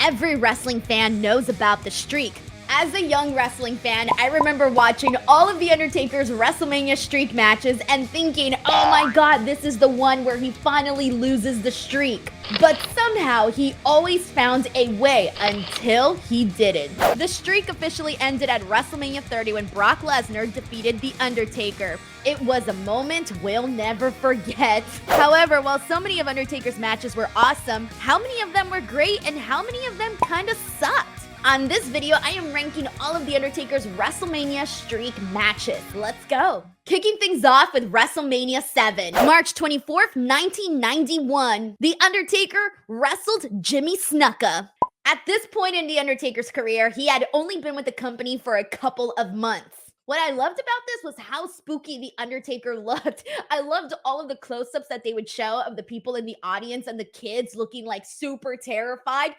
Every wrestling fan knows about the streak. As a young wrestling fan, I remember watching all of The Undertaker's WrestleMania streak matches and thinking, oh my god, this is the one where he finally loses the streak. But somehow, he always found a way until he didn't. The streak officially ended at WrestleMania 30 when Brock Lesnar defeated The Undertaker. It was a moment we'll never forget. However, while so many of Undertaker's matches were awesome, how many of them were great and how many of them kinda sucked? On this video, I am ranking all of The Undertaker's WrestleMania streak matches. Let's go. Kicking things off with WrestleMania 7. March 24th, 1991, The Undertaker wrestled Jimmy Snuka. At this point in The Undertaker's career, he had only been with the company for a couple of months. What I loved about this was how spooky The Undertaker looked. I loved all of the close-ups that they would show of the people in the audience and the kids looking like super terrified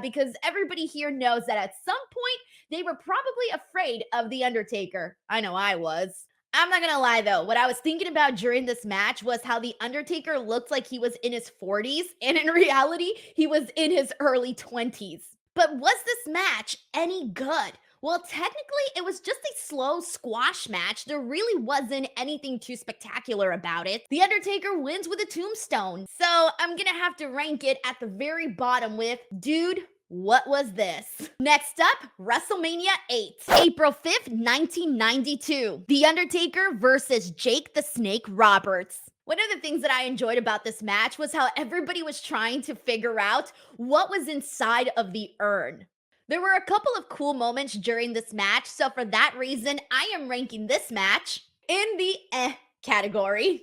because everybody here knows that at some point they were probably afraid of The Undertaker. I know I was. I'm not gonna lie though, what I was thinking about during this match was how The Undertaker looked like he was in his 40s, and in reality, he was in his early 20s. But was this match any good? Well, technically, it was just a slow squash match. There really wasn't anything too spectacular about it. The Undertaker wins with a tombstone. So I'm gonna have to rank it at the very bottom with, dude, what was this? Next up, WrestleMania 8. April 5th, 1992. The Undertaker versus Jake the Snake Roberts. One of the things that I enjoyed about this match was how everybody was trying to figure out what was inside of the urn. There were a couple of cool moments during this match, so for that reason, I am ranking this match in the category.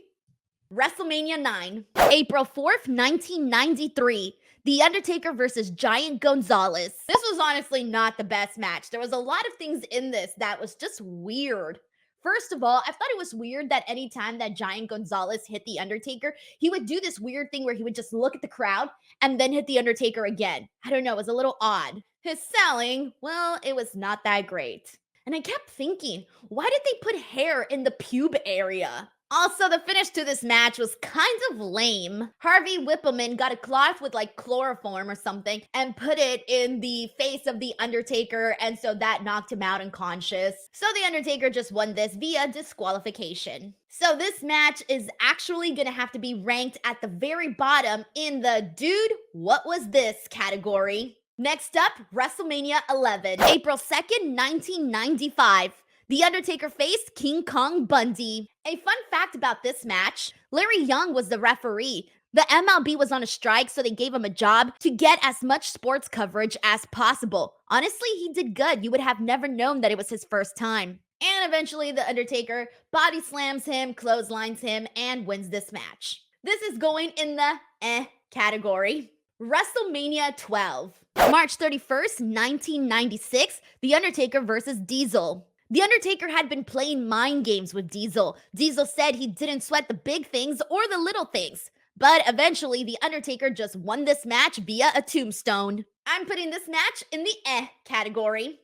WrestleMania 9. April 4th, 1993. The Undertaker versus Giant Gonzalez. This was honestly not the best match. There was a lot of things in this that was just weird. First of all, I thought it was weird that anytime that Giant Gonzalez hit The Undertaker, he would do this weird thing where he would just look at the crowd and then hit The Undertaker again. I don't know, it was a little odd. His selling, well, it was not that great. And I kept thinking, why did they put hair in the pube area? Also, the finish to this match was kind of lame. Harvey Whippleman got a cloth with like chloroform or something and put it in the face of The Undertaker, and so that knocked him out unconscious. So The Undertaker just won this via disqualification. So this match is actually gonna have to be ranked at the very bottom in the dude, what was this category. Next up, WrestleMania 11. April 2nd, 1995. The Undertaker faced King Kong Bundy. A fun fact about this match, Larry Young was the referee. The MLB was on a strike, so they gave him a job to get as much sports coverage as possible. Honestly, he did good. You would have never known that it was his first time. And eventually, The Undertaker body slams him, clotheslines him, and wins this match. This is going in the category. WrestleMania 12. March 31st, 1996. The Undertaker versus Diesel. The Undertaker had been playing mind games with Diesel. Diesel said he didn't sweat the big things or the little things. But eventually, The Undertaker just won this match via a tombstone. I'm putting this match in the category.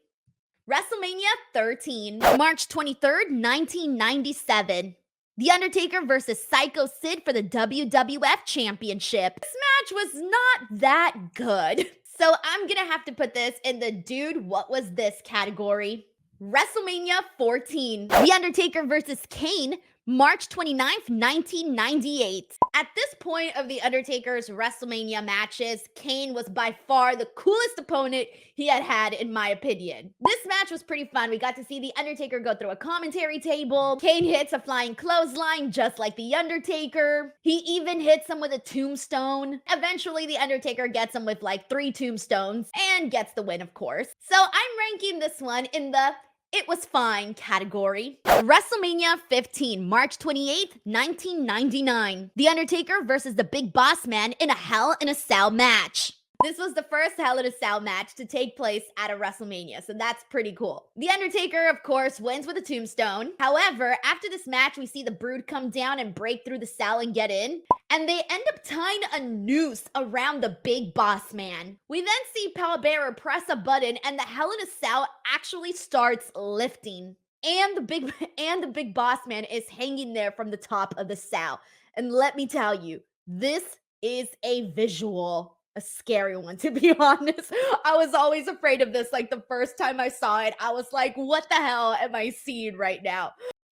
WrestleMania 13. March 23rd, 1997. The Undertaker versus Psycho Sid for the WWF Championship. This match was not that good. So I'm gonna have to put this in the dude, what was this category. WrestleMania 14. The Undertaker versus Kane, March 29th, 1998. At this point of The Undertaker's WrestleMania matches, Kane was by far the coolest opponent he had had, in my opinion. This match was pretty fun. We got to see The Undertaker go through a commentary table. Kane hits a flying clothesline just like The Undertaker. He even hits him with a tombstone. Eventually, The Undertaker gets him with like 3 tombstones and gets the win, of course. So I'm ranking this one in the it was fine category. WrestleMania 15, March 28th, 1999. The Undertaker versus the Big Boss Man in a Hell in a Cell match. This was the first Hell in a Cell match to take place at a WrestleMania, so that's pretty cool. The Undertaker, of course, wins with a tombstone. However, after this match, we see the Brood come down and break through the cell and get in, and they end up tying a noose around the Big Boss Man. We then see Paul Bearer press a button, and the Hell in a Cell actually starts lifting. And the Big Boss Man is hanging there from the top of the cell. And let me tell you, this is a visual. a scary one, to be honest. I was always afraid of this. Like the first time I saw it, I was like, what the hell am I seeing right now?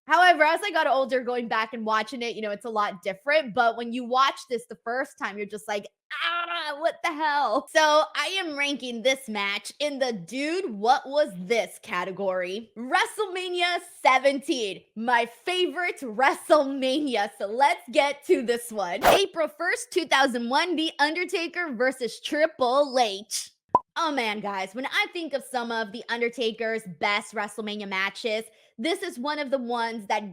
However, as I got older, going back and watching it, it's a lot different. But when you watch this the first time, you're just like, what the hell? So I am ranking this match in the dude, what was this category? WrestleMania 17, my favorite WrestleMania. So let's get to this one. April 1st, 2001, The Undertaker versus Triple H. Oh man, guys, when I think of some of The Undertaker's best WrestleMania matches, this is one of the ones that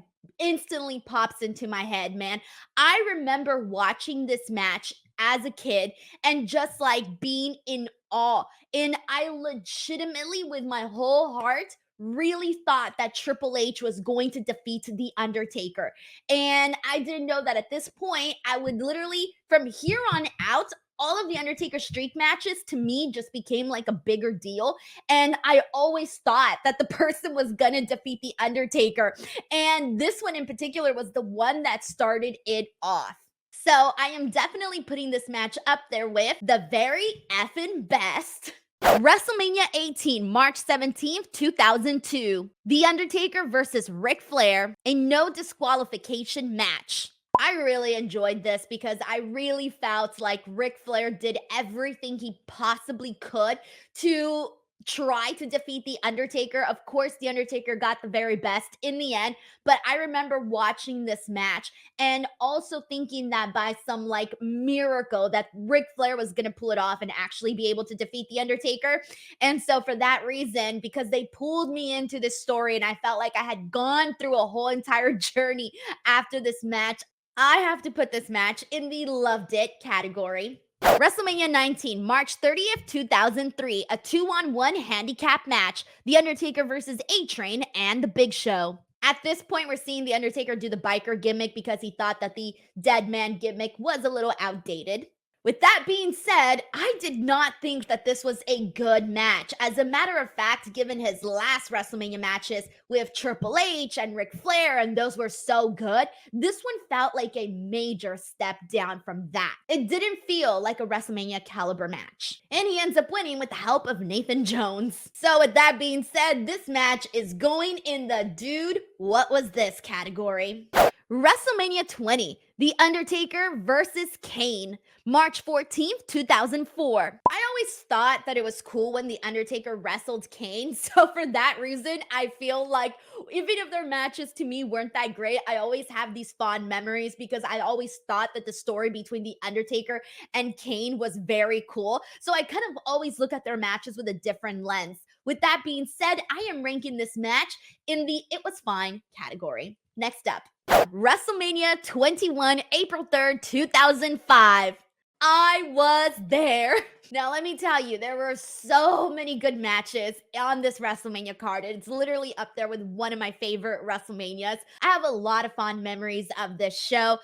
instantly pops into my head, man. I remember watching this match as a kid and just like being in awe. And I legitimately, with my whole heart, really thought that Triple H was going to defeat The Undertaker. And I didn't know that at this point, I would literally, from here on out, all of the Undertaker streak matches to me just became like a bigger deal. And I always thought that the person was going to defeat The Undertaker. And this one in particular was the one that started it off. So I am definitely putting this match up there with the very effing best. WrestleMania 18, March 17th, 2002. The Undertaker versus Ric Flair, a no disqualification match. I really enjoyed this because I really felt like Ric Flair did everything he possibly could to try to defeat The Undertaker. Of course, The Undertaker got the very best in the end, but I remember watching this match and also thinking that by some like miracle that Ric Flair was going to pull it off and actually be able to defeat The Undertaker. And so for that reason, because they pulled me into this story and I felt like I had gone through a whole entire journey after this match, I have to put this match in the loved it category. WrestleMania 19, March 30th, 2003, a 2-on-1 handicap match. The Undertaker versus A-Train and The Big Show. At this point, we're seeing The Undertaker do the biker gimmick because he thought that the Deadman gimmick was a little outdated. With that being said, I did not think that this was a good match. As a matter of fact, given his last WrestleMania matches with Triple H and Ric Flair, and those were so good, this one felt like a major step down from that. It didn't feel like a WrestleMania caliber match. And he ends up winning with the help of Nathan Jones. So with that being said, this match is going in the dude, what was this category? WrestleMania 20, The Undertaker versus Kane, March 14th, 2004. I always thought that it was cool when The Undertaker wrestled Kane. So for that reason, I feel like even if their matches to me weren't that great, I always have these fond memories because I always thought that the story between The Undertaker and Kane was very cool. So I kind of always look at their matches with a different lens. With that being said, I am ranking this match in the it was fine category. Next up, WrestleMania 21, April 3rd, 2005. I was there. Now, let me tell you, there were so many good matches on this WrestleMania card. It's literally up there with one of my favorite WrestleManias. I have a lot of fond memories of this show.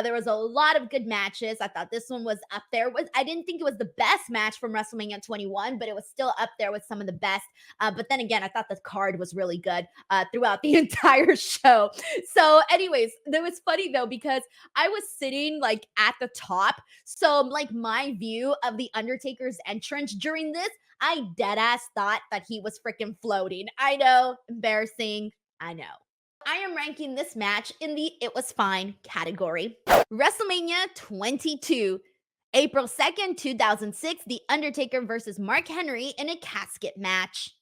There was a lot of good matches. I thought this one was up there. I didn't think it was the best match from WrestleMania 21, but it was still up there with some of the best. But then again, I thought the card was really good throughout the entire show. So anyways, it was funny though, because I was sitting like at the top. So like my view of the Undertaker's entrance during this, I dead ass thought that he was freaking floating. I know, embarrassing. I know. I am ranking this match in the it was fine category. WrestleMania 22, April 2nd, 2006, The Undertaker versus Mark Henry in a casket match.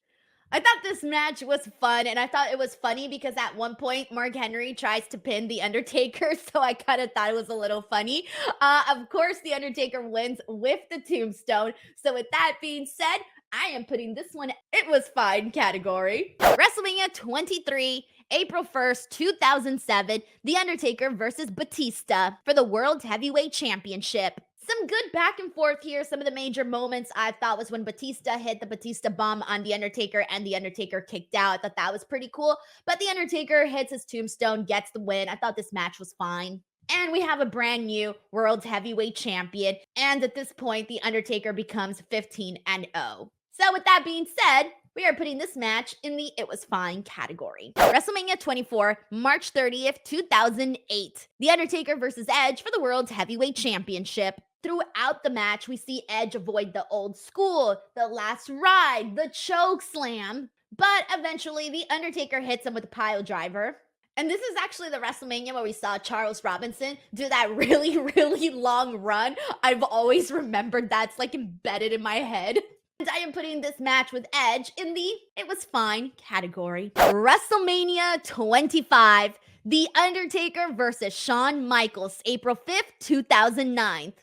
I thought this match was fun, and I thought it was funny because at one point, Mark Henry tries to pin The Undertaker, so I kind of thought it was a little funny. Of course, The Undertaker wins with the tombstone. So with that being said, I am putting this one, it was fine category. WrestleMania 23, April 1st, 2007, The Undertaker versus Batista for the World Heavyweight Championship. Some good back and forth here. Some of the major moments I thought was when Batista hit the Batista bomb on The Undertaker and The Undertaker kicked out. I thought that was pretty cool. But The Undertaker hits his tombstone, gets the win. I thought this match was fine. And we have a brand new World Heavyweight Champion. And at this point, The Undertaker becomes 15-0. So with that being said, we are putting this match in the it was fine category. WrestleMania 24, March 30th, 2008. The Undertaker versus Edge for the World Heavyweight Championship. Throughout the match, we see Edge avoid the old school, the last ride, the choke slam. But eventually, The Undertaker hits him with a pile driver. And this is actually the WrestleMania where we saw Charles Robinson do that really, really long run. I've always remembered that's like embedded in my head. And I am putting this match with Edge in the it was fine category. WrestleMania 25, The Undertaker versus Shawn Michaels, April 5th, 2009.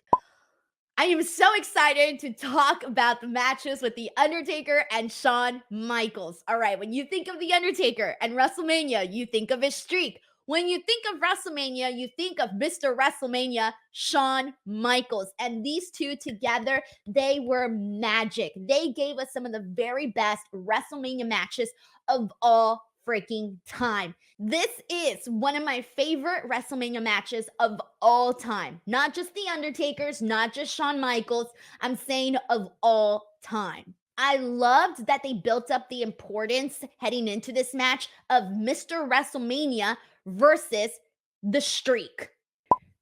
I am so excited to talk about the matches with The Undertaker and Shawn Michaels. All right, when you think of The Undertaker and WrestleMania, you think of his streak. When you think of WrestleMania, you think of Mr. WrestleMania, Shawn Michaels. And these two together, they were magic. They gave us some of the very best WrestleMania matches of all freaking time. This is one of my favorite WrestleMania matches of all time. Not just The Undertaker's, not just Shawn Michaels. I'm saying of all time. I loved that they built up the importance heading into this match of Mr. WrestleMania versus the streak.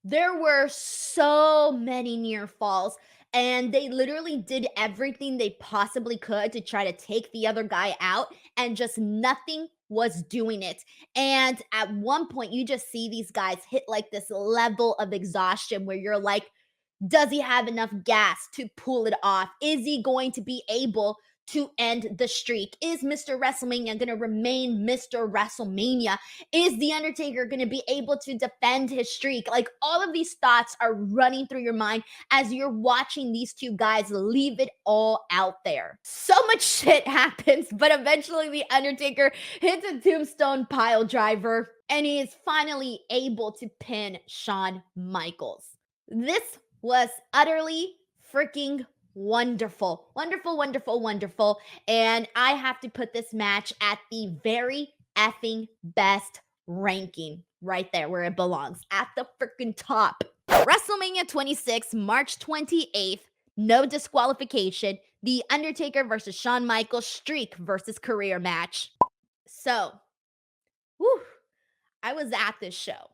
There were so many near falls, and they literally did everything they possibly could to try to take the other guy out, and just nothing was doing it. And at one point, you just see these guys hit like this level of exhaustion where you're like, does he have enough gas to pull it off? Is he going to be able to end the streak? Is Mr. WrestleMania going to remain Mr. WrestleMania? Is The Undertaker going to be able to defend his streak? Like, all of these thoughts are running through your mind as you're watching these two guys leave it all out there. So much shit happens, but eventually The Undertaker hits a tombstone pile driver and he is finally able to pin Shawn Michaels. This was utterly freaking wonderful. Wonderful, wonderful, wonderful. And I have to put this match at the very effing best ranking right there where it belongs, at the freaking top. WrestleMania 26, March 28th, no disqualification. The Undertaker versus Shawn Michaels streak versus career match. So, whew, I was at this show.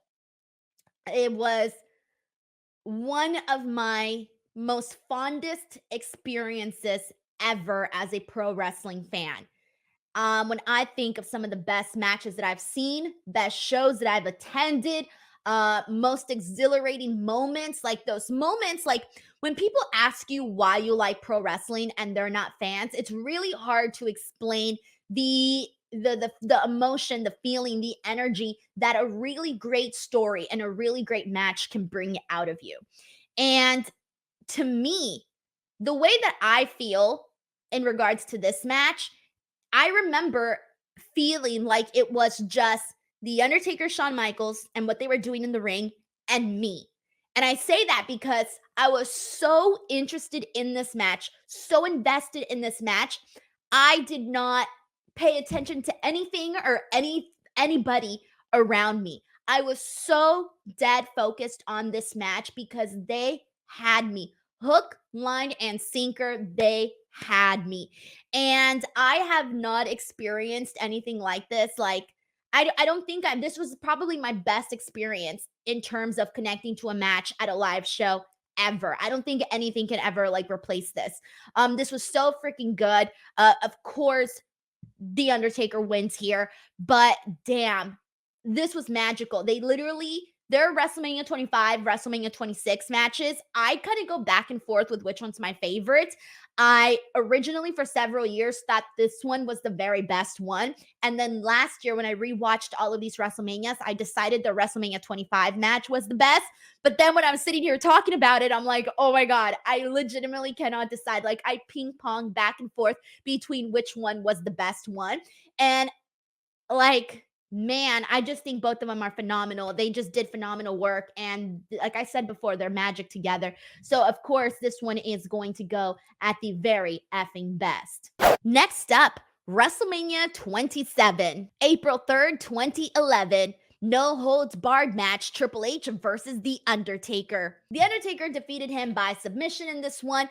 It was one of my most fondest experiences ever as a pro wrestling fan. When I think of some of the best matches that I've seen, best shows that I've attended, most exhilarating moments, like those moments, like when people ask you why you like pro wrestling and they're not fans, it's really hard to explain the emotion, the feeling, the energy that a really great story and a really great match can bring out of you. And to me, the way that I feel in regards to this match, I remember feeling like it was just The Undertaker, Shawn Michaels, and what they were doing in the ring, and me. And I say that because I was so interested in this match, so invested in this match. I did not pay attention to anything or anybody around me. I was so dead focused on this match because they had me hook, line, and sinker. They had me. And I have not experienced anything like this. Like, I don't think this was probably my best experience in terms of connecting to a match at a live show ever. I don't think anything can ever like replace this. This was so freaking good. Of course, The Undertaker wins here, but damn, this was magical. They literally, their WrestleMania 25, WrestleMania 26 matches, I kind of go back and forth with which one's my favorite. I originally, for several years, thought this one was the very best one. And then last year, when I rewatched all of these WrestleManias, I decided the WrestleMania 25 match was the best. But then when I'm sitting here talking about it, I'm like, oh my God, I legitimately cannot decide. Like, I ping pong back and forth between which one was the best one. And like, man, I just think both of them are phenomenal. They just did phenomenal work. And like I said before, they're magic together. So, of course, this one is going to go at the very effing best. Next up, WrestleMania 27, April 3rd, 2011. No holds barred match, Triple H versus The Undertaker. The Undertaker defeated him by submission in this one.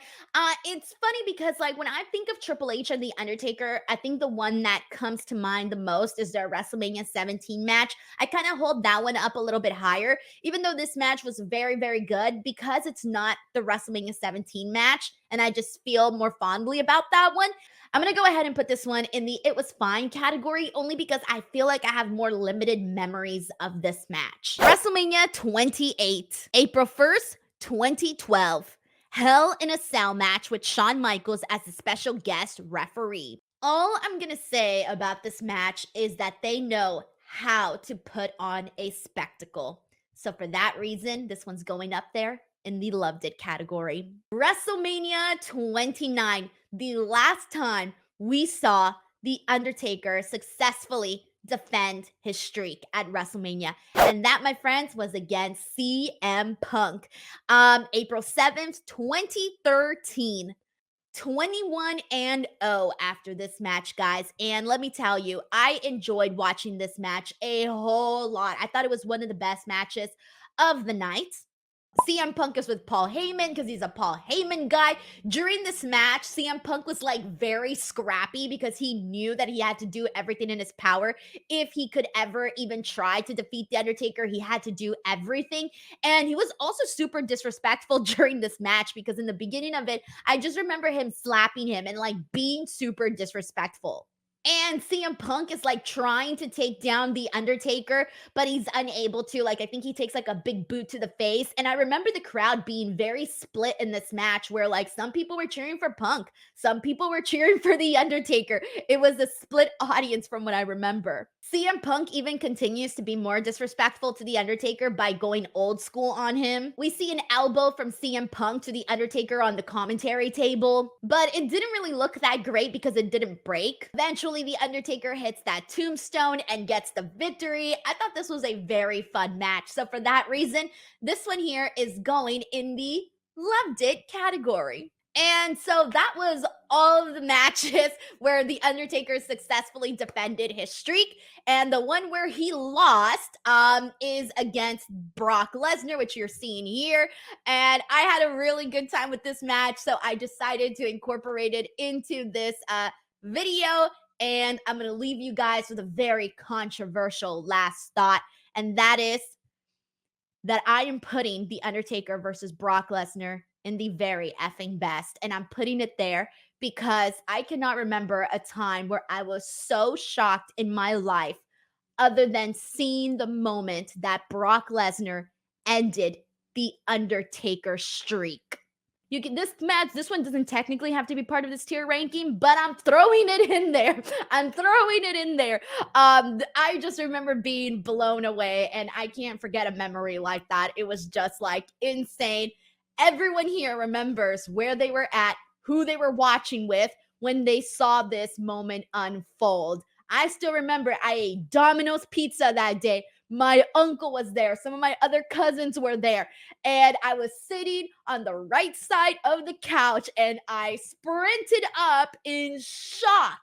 It's funny because, like, when I think of Triple H and The Undertaker, I think the one that comes to mind the most is their WrestleMania 17 match. I kind of hold that one up a little bit higher, even though this match was very, very good because it's not the WrestleMania 17 match, and I just feel more fondly about that one. I'm going to go ahead and put this one in the it was fine category only because I feel like I have more limited memories of this match. WrestleMania 28, April 1st, 2012. Hell in a Cell match with Shawn Michaels as a special guest referee. All I'm going to say about this match is that they know how to put on a spectacle. So for that reason, this one's going up there in the loved it category. WrestleMania 29, the last time we saw The Undertaker successfully defend his streak at WrestleMania. And that, my friends, was against CM Punk. April 7th, 2013. 21 and 0 after this match, guys. And let me tell you, I enjoyed watching this match a whole lot. I thought it was one of the best matches of the night. CM Punk is with Paul Heyman because he's a Paul Heyman guy. During this match, CM Punk was like very scrappy because he knew that he had to do everything in his power. If he could ever even try to defeat The Undertaker, he had to do everything. And he was also super disrespectful during this match because in the beginning of it, I just remember him slapping him and like being super disrespectful. And CM Punk is like trying to take down The Undertaker, but he's unable to. Like, I think he takes like a big boot to the face. And I remember the crowd being very split in this match where like some people were cheering for Punk, some people were cheering for The Undertaker. It was a split audience from what I remember. CM Punk even continues to be more disrespectful to The Undertaker by going old school on him. We see an elbow from CM Punk to The Undertaker on the commentary table, but it didn't really look that great because it didn't break. Eventually, The Undertaker hits that tombstone and gets the victory. I thought this was a very fun match. So for that reason, this one here is going in the loved it category. And so that was all of the matches where The Undertaker successfully defended his streak. And the one where he lost is against Brock Lesnar, which you're seeing here. And I had a really good time with this match, so I decided to incorporate it into this video. And I'm going to leave you guys with a very controversial last thought, and that is that I am putting The Undertaker versus Brock Lesnar in the very effing best. And I'm putting it there because I cannot remember a time where I was so shocked in my life other than seeing the moment that Brock Lesnar ended The Undertaker streak. You can this one doesn't technically have to be part of this tier ranking, but I'm throwing it in there. I'm throwing it in there. I just remember being blown away, and I can't forget a memory like that. It was just like insane. Everyone here remembers where they were at, who they were watching with when they saw this moment unfold. I still remember I ate Domino's pizza that day. My uncle was there. Some of my other cousins were there. And I was sitting on the right side of the couch and I sprinted up in shock,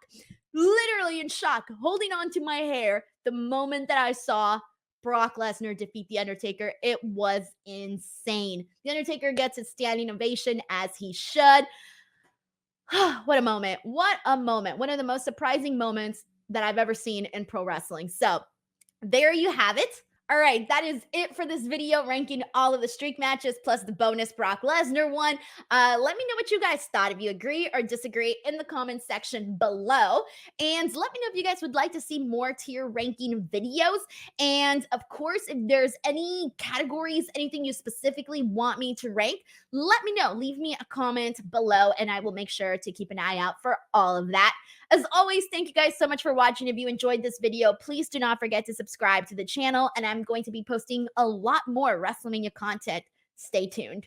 literally in shock, holding on to my hair the moment that I saw Brock Lesnar defeat The Undertaker. It was insane. The Undertaker gets his standing ovation as he should. What a moment. What a moment. One of the most surprising moments that I've ever seen in pro wrestling. So there you have it. All right, that is it for this video, ranking all of the streak matches plus the bonus Brock Lesnar one. Let me know what you guys thought, if you agree or disagree in the comments section below. And let me know if you guys would like to see more tier ranking videos. And of course, if there's any categories, anything you specifically want me to rank, let me know. Leave me a comment below and I will make sure to keep an eye out for all of that. As always, thank you guys so much for watching. If you enjoyed this video, please do not forget to subscribe to the channel, and I'm going to be posting a lot more WrestleMania content. Stay tuned.